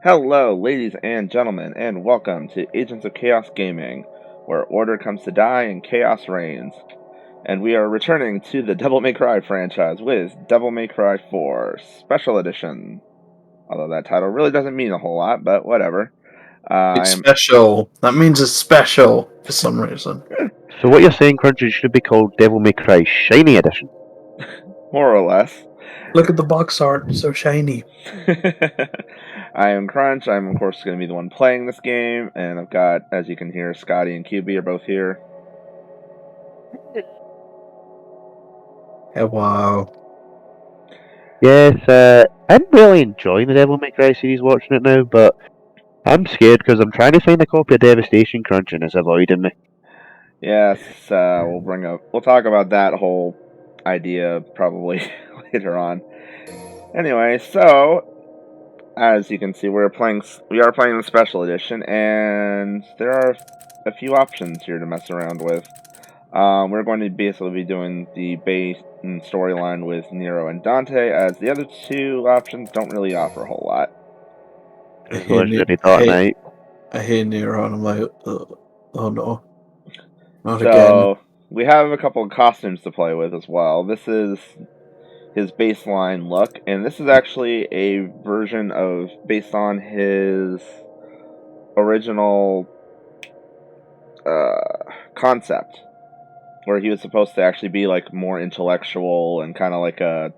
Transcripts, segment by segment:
Hello, ladies and gentlemen, and welcome to Agents of Chaos Gaming, where order comes to die and chaos reigns. And we are returning to the Devil May Cry franchise with Devil May Cry 4 Special Edition. Although that title really doesn't mean a whole lot, but whatever. It's special. That means it's special for some reason. So what you're saying, Crunch, should be called Devil May Cry Shiny Edition? More or less. Look at the box art, so shiny. I am Crunch. I'm, of course, going to be the one playing this game, and I've got, as you can hear, Scotty and QB are both here. Wow. Yes, I'm really enjoying the Devil May Cry series watching it now, but I'm scared because I'm trying to find a copy of Devastation Crunch and it's avoiding me. Yes, we'll talk about that whole idea probably later on. Anyway, so as you can see, we are playing the special edition, and there are a few options here to mess around with. We're going to basically be doing the base storyline with Nero and Dante, as the other two options don't really offer a whole lot. I hear Nero and I'm like, oh no. Not again. We have a couple of costumes to play with as well. This is his baseline look, and this is actually a version of based on his original concept, where he was supposed to actually be like more intellectual and kind of like a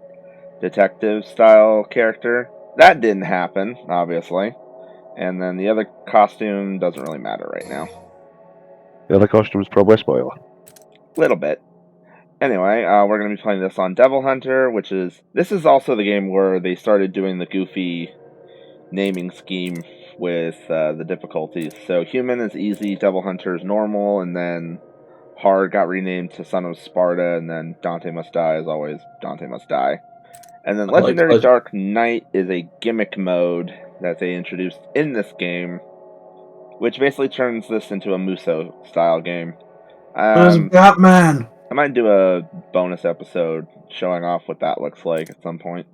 detective style character. That didn't happen, obviously. And then the other costume doesn't really matter right now. The other costume's probably a spoiler. Little bit. Anyway, we're going to be playing this on Devil Hunter, this is also the game where they started doing the goofy naming scheme with the difficulties. So Human is easy, Devil Hunter is normal, and then Hard got renamed to Son of Sparta, and then Dante Must Die is always Dante Must Die. And then Legendary Dark Knight is a gimmick mode that they introduced in this game, which basically turns this into a Muso-style game. Where's Batman? I might do a bonus episode showing off what that looks like at some point.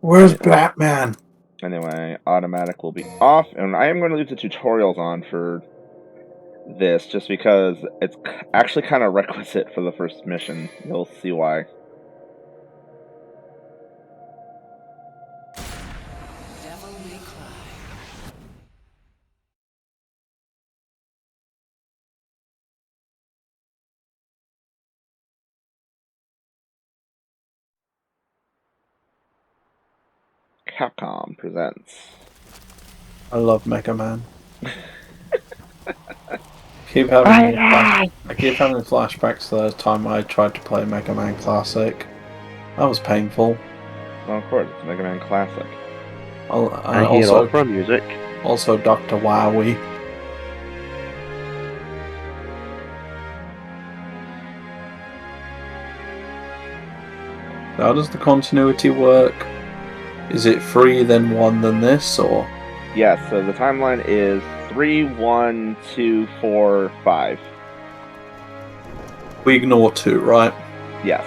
Where's Batman? Anyway, automatic will be off, and I am going to leave the tutorials on for this, just because it's actually kind of requisite for the first mission. You'll see why. Capcom presents. I love Mega Man. I keep having flashbacks to the time I tried to play Mega Man Classic. That was painful. Well, of course, it's Mega Man Classic. I hear opera music. Also, Dr. Wowie. How does the continuity work? Is it 3 then 1 then this, or? Yes, so the timeline is 3, 1, 2, 4, 5. We ignore 2, right? Yes.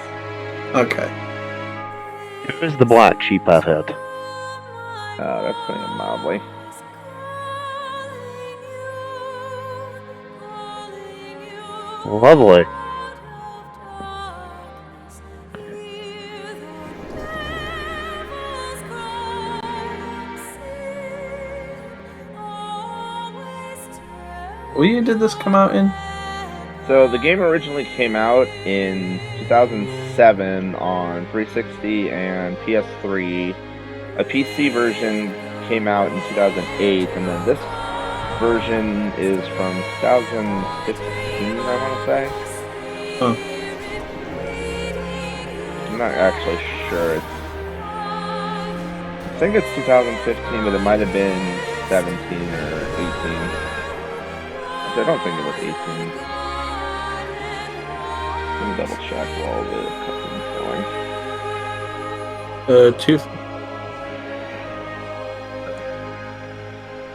Okay. Who's the black sheep I've heard? That's putting it mildly. Lovely. What year did this come out in? So the game originally came out in 2007 on 360 and PS3. A PC version came out in 2008, and then this version is from 2015, I want to say. Huh. I'm not actually sure. I think it's 2015, but it might have been 17 or 18. I don't think it was 18. Let me double check while the cutscene's going.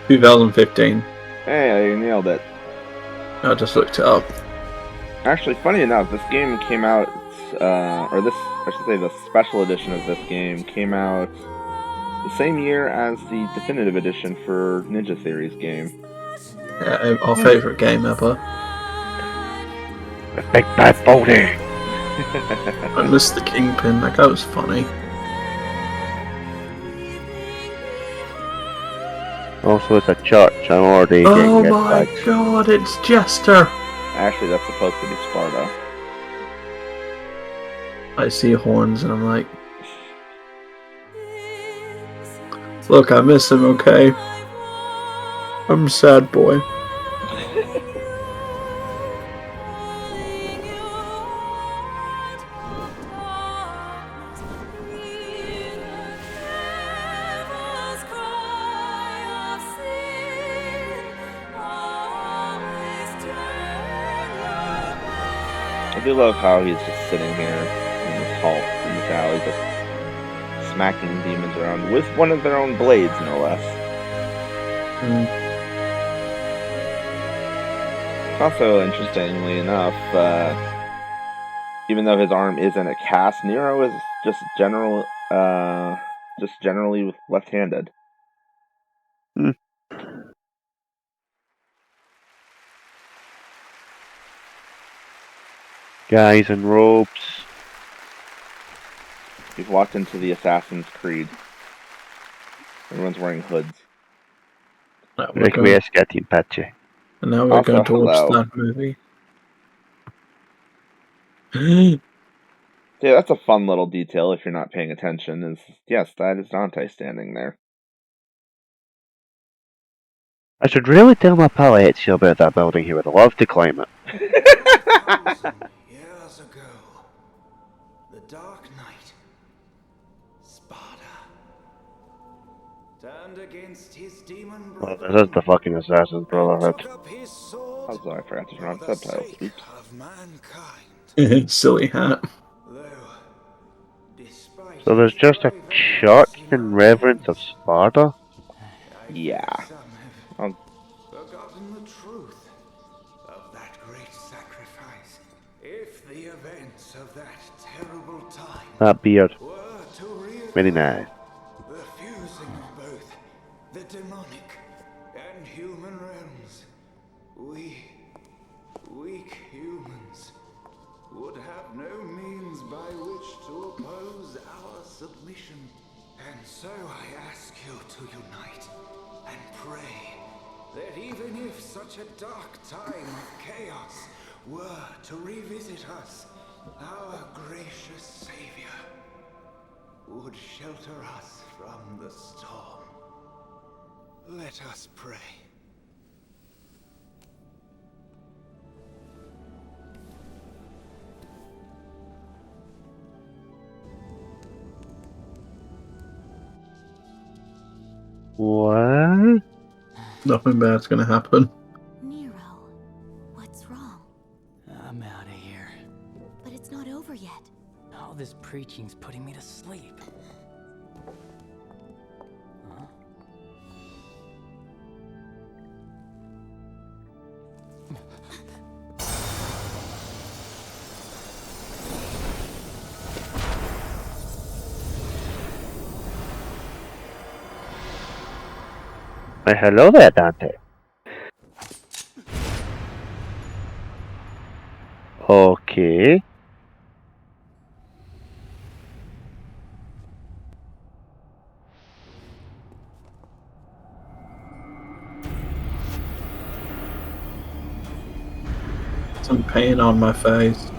2015. Hey, you nailed it. I just looked it up. Actually, funny enough, this game came out, I should say the special edition of this game came out the same year as the definitive edition for Ninja Theory's game. Yeah, our favourite game ever. The big bad boulder. I missed the Kingpin, that guy was funny. Also, it's a church. I'm already Oh getting my red flags. god, it's Jester! Actually, that's supposed to be Sparta. I see horns and I'm like, look, I miss him, okay? I'm a sad boy. I do love how he's just sitting here in this hall, in this alley, just smacking demons around with one of their own blades, no less. Also, interestingly enough, even though his arm isn't a cast, Nero is just generally left-handed. Guys in robes. We've walked into the Assassin's Creed. Everyone's wearing hoods. Request getting patchy. And now we're Also, going to watch hello. that movie. Yeah, that's a fun little detail if you're not paying attention. Is yes, that is Dante standing there. I should really tell my pal Ezio about that building. He would love to climb it. Years ago, the Dark Knight, Sparta, turned against his demon Well, brother. this is the fucking Assassin's and Brotherhood. took up his sword Also, I forgot to turn on for the subtitles. sake Oops. of mankind. Silly hat. Though, despite So there's his just a brave church efforts, in reverence of Sparta? I Yeah. think some have Oh. forgotten the truth of that great sacrifice. If the events of that terrible time That beard. were to reoccur, Very nice. the fusing of both the demonic and human realms, we, weak humans, would have no means by which to oppose our submission. And so I ask you to unite and pray that even if such a dark time of chaos were to revisit us, our gracious Savior would shelter us from the storm. Let us pray. What? Nothing bad's gonna happen. Nero, what's wrong? I'm out of here. But it's not over yet. All this preaching's putting me to sleep. Huh? Why, hello there, Dante. Okay. Some pain on my face.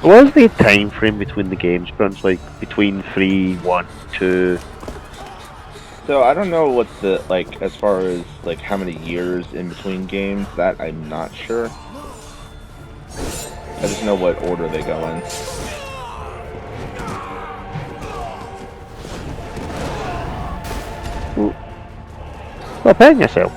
What was the time frame between the games, Crunch? Like between 3, 1, 2. So I don't know what the like as far as like how many years in between games. That I'm not sure. I just know what order they go in. Stop hitting yourself.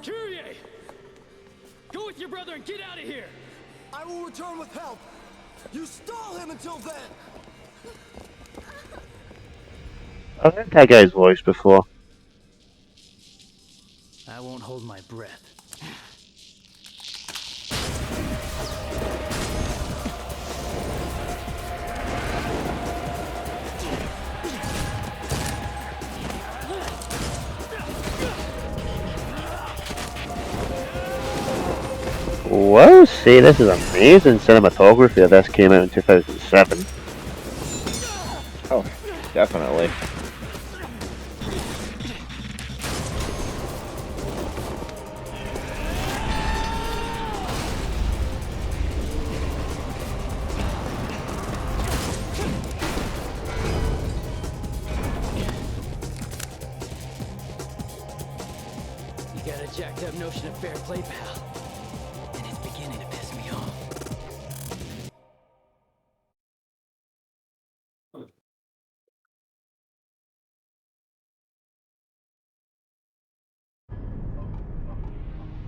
Kyrie! Go with your brother and get out of here! I will return with help. You stole him until then. I've heard that guy's voice before. I won't hold my breath. Well, see, this is amazing cinematography. This came out in 2007. Oh, definitely. You got a jacked up notion of fair play, pal. And it's beginning to piss me off.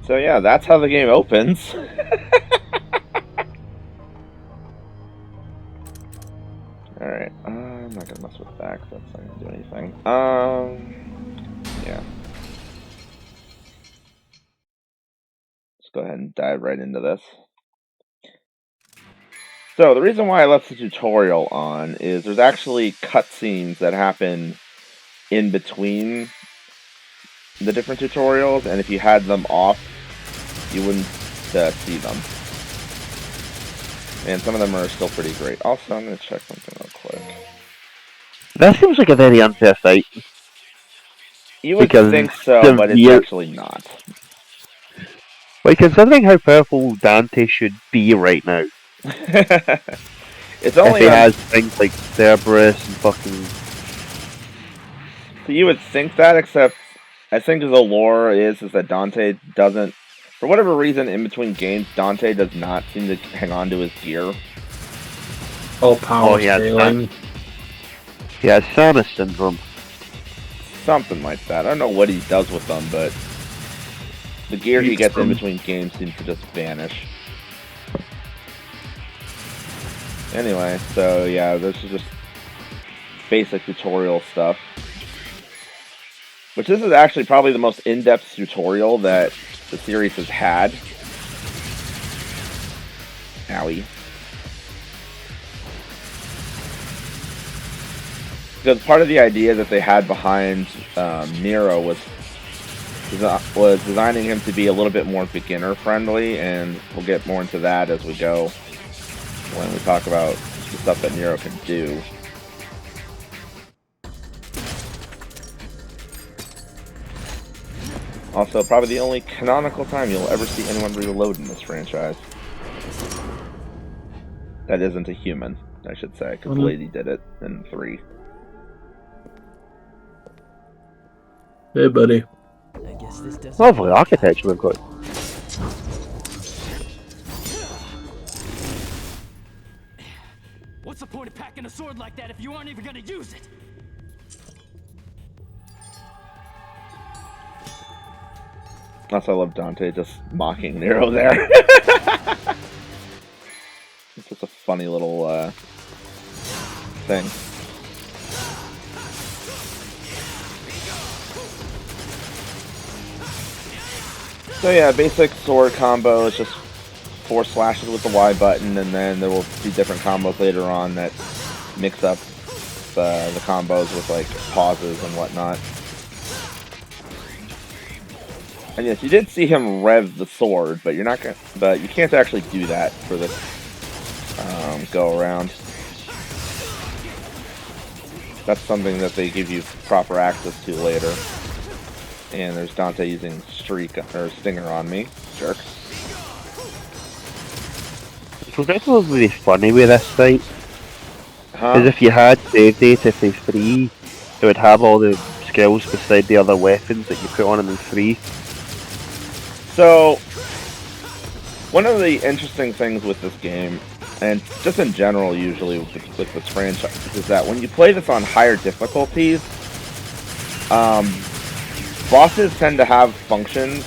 So yeah, that's how the game opens. Alright, I'm not gonna mess with that 'cause that's not gonna do anything. Yeah. Let's go ahead and dive right into this. So the reason why I left the tutorial on is there's actually cutscenes that happen in between the different tutorials, and if you had them off, you wouldn't see them. And some of them are still pretty great. Also, I'm going to check something real quick. That seems like a very unfair fight. You would Because think so, the but it's view- actually not. Like, considering how powerful Dante should be right now, It's if only he has things like Cerberus and fucking... So you would think that, except I think the lore is that Dante doesn't, for whatever reason, in between games, Dante does not seem to hang on to his gear. All power he has scaling. He has Samus syndrome. Something like that. I don't know what he does with them, but the gear he Eats gets in them. between games seems to just vanish. Anyway, so yeah, this is just basic tutorial stuff. Which this is actually probably the most in-depth tutorial that the series has had. Owie. Because part of the idea that they had behind Nero was designing him to be a little bit more beginner-friendly, and we'll get more into that as we go when we talk about the stuff that Nero can do. Also, probably the only canonical time you'll ever see anyone reload in this franchise. That isn't a human, I should say, because Lady did it in 3. Hey, buddy. I guess this doesn't. Lovely architecture we've got. What's the point of packing a sword like that if you aren't even gonna use it? Also, I love Dante just mocking Nero there. It's just a funny little thing. So yeah, basic sword combo is just 4 slashes with the Y button, and then there will be different combos later on that mix up the combos with like pauses and whatnot. And yes, you did see him rev the sword, but you can't actually do that for this go around. That's something that they give you proper access to later. And there's Dante using Stinger on me. Jerk. Progressively funny with this fight. Huh? Because if you had save data for 3, it would have all the skills beside the other weapons that you put on them in 3. So, one of the interesting things with this game, and just in general usually with this franchise, is that when you play this on higher difficulties, bosses tend to have functions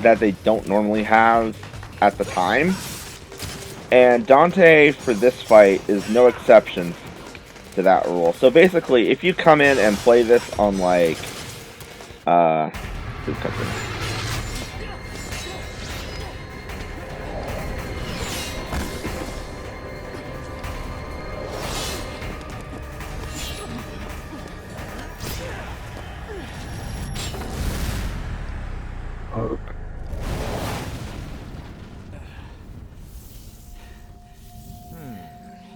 that they don't normally have at the time. And Dante, for this fight, is no exception to that rule. So basically, if you come in and play this on, like, who comes in?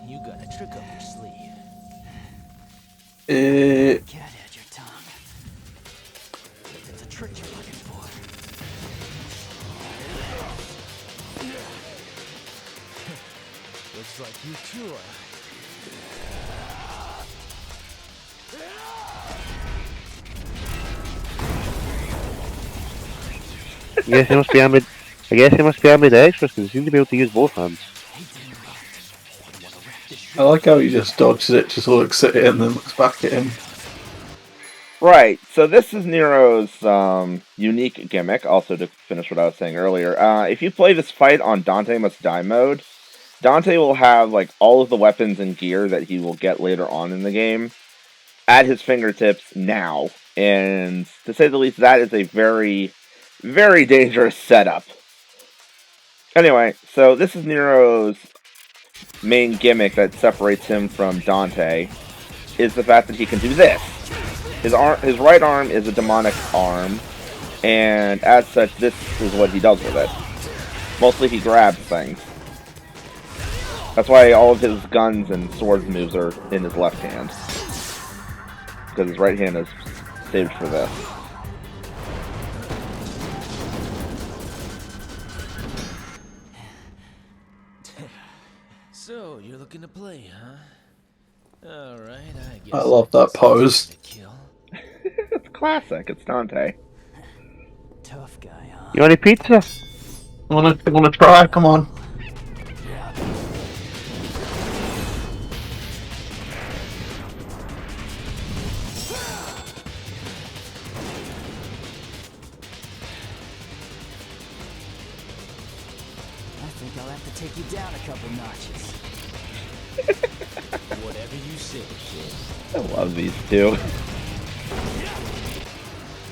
You got a trick up your sleeve. Cat had your tongue. It's a trick you're looking for. Looks like you too are. I guess he must be ambidextrous because he seems to be able to use both hands. I like how he just dodges it, just looks at it, and then looks back at him. Right, so this is Nero's unique gimmick, also to finish what I was saying earlier. If you play this fight on Dante Must Die mode, Dante will have like all of the weapons and gear that he will get later on in the game at his fingertips now. And to say the least, that is a very, very dangerous setup. Anyway, so this is Nero's main gimmick that separates him from Dante, is the fact that he can do this. His right arm is a demonic arm, and as such, this is what he does with it. Mostly he grabs things. That's why all of his guns and swords moves are in his left hand. Because his right hand is saved for this. So, you're looking to play, huh? Alright, I guess. I love that pose. It's classic, it's Dante. Tough guy, huh? You want any pizza? Wanna try? Come on. I think I'll have to take you down a couple notches. Whatever you say, kid. I love these two.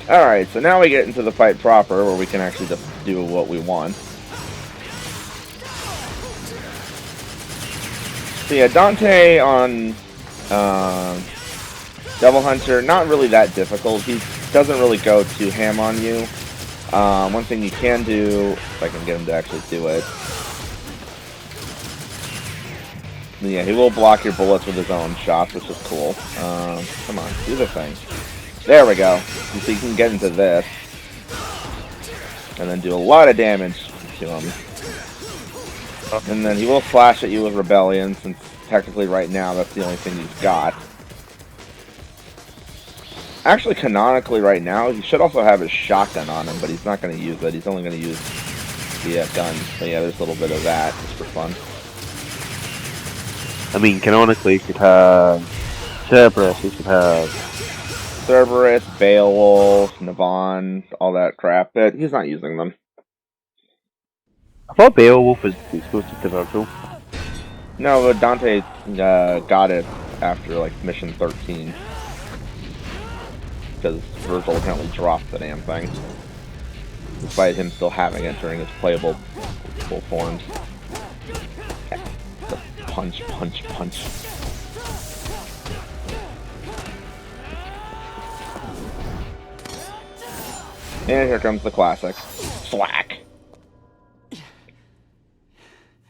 Alright, so now we get into the fight proper, where we can actually just do what we want. So yeah, Dante on Devil Hunter, not really that difficult. He doesn't really go too ham on you. One thing you can do, if I can get him to actually do it. Yeah, he will block your bullets with his own shots, which is cool. Come on, do the thing. There we go. So you can get into this. And then do a lot of damage to him. And then he will flash at you with Rebellion, since technically right now that's the only thing he's got. Actually, canonically right now, he should also have his shotgun on him, but he's not going to use it. He's only going to use the gun. But yeah, there's a little bit of that, just for fun. I mean, canonically, you could have Cerberus, you could have Cerberus, Beowulf, Navon, all that crap, but he's not using them. I thought Beowulf was exclusive to Virgil. No, but Dante got it after, like, mission 13. Because Virgil apparently dropped the damn thing. Despite him still having it during his playable full forms. Just punch, punch, punch. And here comes the classic. Thwack!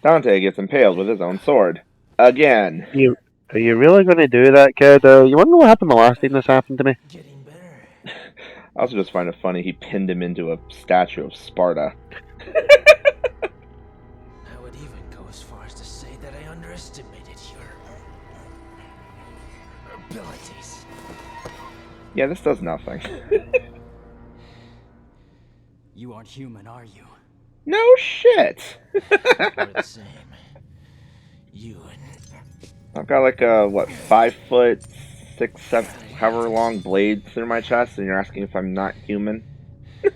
Dante gets impaled with his own sword. Again. Are you really going to do that, kid? You wonder what happened the last time this happened to me? Getting better. I also just find it funny he pinned him into a statue of Sparta. I would even go as far as to say that I underestimated your abilities. Yeah, this does nothing. You aren't human, are you? No shit! We're the same. You and I've got like a, what, 5 foot, 6, 7, however long blade through my chest, and you're asking if I'm not human? I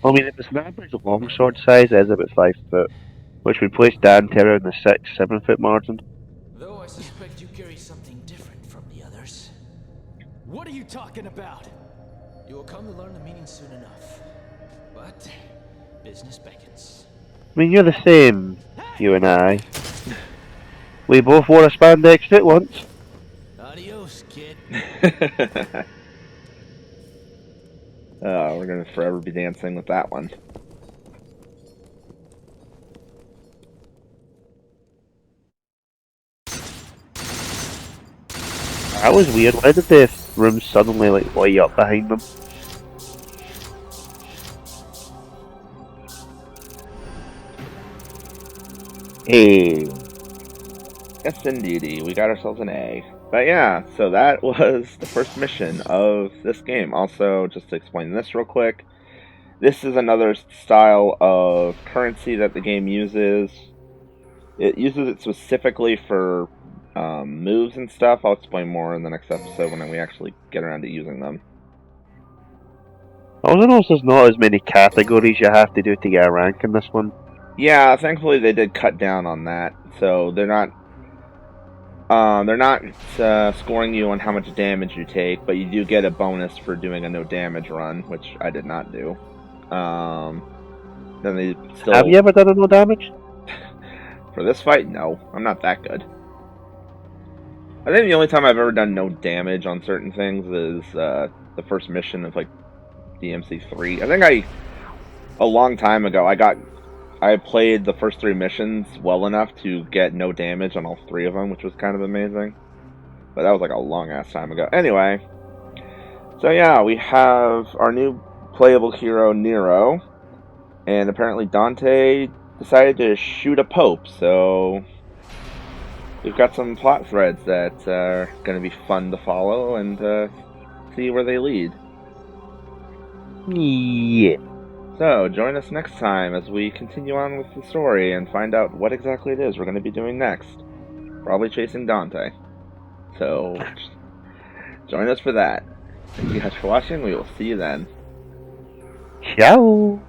mean, if it's an average longsword size, it is about 5 foot, which would place Dante around the 6-7 foot margin. though I suspect you carry something different from the others. What are you talking about? You will come to learn the meaning soon enough. But business beckons. I mean, you're the same, you and I. We both wore a spandex suit once. Adios, kid. We're gonna forever be dancing with that one. That was weird. Why did the room suddenly light up behind them? Hey. Yes, indeedy. We got ourselves an A. But yeah, so that was the first mission of this game. Also, just to explain this real quick, this is another style of currency that the game uses. It uses it specifically for moves and stuff. I'll explain more in the next episode when we actually get around to using them. I also noticed there's not as many categories you have to do to get a rank in this one. Yeah, thankfully they did cut down on that, so they're not scoring you on how much damage you take, but you do get a bonus for doing a no damage run, which I did not do. Then they still. Have you ever done a no damage? For this fight, no, I'm not that good. I think the only time I've ever done no damage on certain things is the first mission of like DMC3. I think a long time ago I played the first 3 missions well enough to get no damage on all 3 of them, which was kind of amazing. But that was like a long ass time ago. Anyway, so yeah, we have our new playable hero, Nero, and apparently Dante decided to shoot a pope, so we've got some plot threads that are going to be fun to follow and see where they lead. Yeah. So, join us next time as we continue on with the story and find out what exactly it is we're going to be doing next. Probably chasing Dante. So, join us for that. Thank you guys for watching. We will see you then. Ciao.